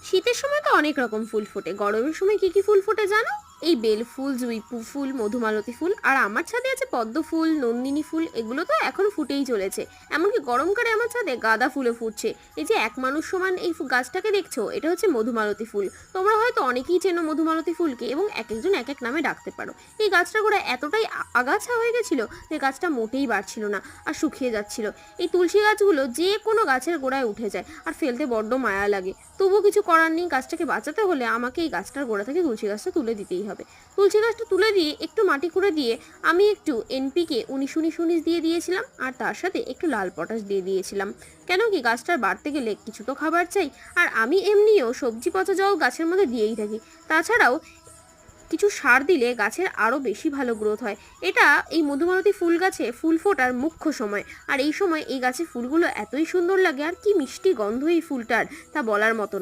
শীতের সময় তো অনেক রকম ফুল ফোটে। গরমের সময় কি কি ফুল ফোটে জানো? এই বেল ফুল, জুঁই ফুল, মধুমালতী ফুল, আর আমার ছাদে আছে পদ্ম ফুল, নন্দিনী ফুল। এগুলো তো এখন ফুটেই চলেছে। এমনকি গরমকালে আমার ছাদে গাঁদা ফুলে ফুটছে। এই যে এক মানুষ সমান এই গাছটাকে দেখছো, এটা হচ্ছে মধুমালতী ফুল। তোমরা হয়তো অনেকেই চেনো মধুমালতী ফুলকে, এবং এক একজন এক এক নামে ডাকতে পারো। এই গাছটা গোড়া এতটাই আগাছা হয়ে গেছিল যে গাছটা মোটেই বাড়ছিল না আর শুকিয়ে যাচ্ছিল। এই তুলসী গাছগুলো যে কোনো গাছের গোড়ায় উঠে যায়, আর ফেলতে বড্ড মায়া লাগে। তবুও কিছু করার নেই, গাছটাকে বাঁচাতে হলে আমাকে এই গাছটার গোড়া থেকে তুলসী গাছটা তুলে দিতেই হবে। তুলসী গাছটা তুলে দিয়ে একটু মাটি খুঁড়ে দিয়ে আমি একটু এনপিকে 19-19 দিয়ে দিয়েছিলাম, আর তার সাথে একটু লাল পটাশ দিয়ে দিয়েছিলাম। কেন কি, গাছটার বাড়তে গেলে কিছু তো খাবার চাই। আর আমি এমনিও সবজি পচা জল গাছের মধ্যে দিয়েই থাকি। তাছাড়াও কিছু সার দিলে গাছের আরও বেশি ভালো গ্রোথ হয়। এটা এই মধুমালতী ফুল গাছে ফুল ফোটার মুখ্য সময়। আর এই সময় এই গাছের ফুলগুলো এতই সুন্দর লাগে, আর কি মিষ্টি গন্ধ এই ফুলটার, তা বলার মতো না।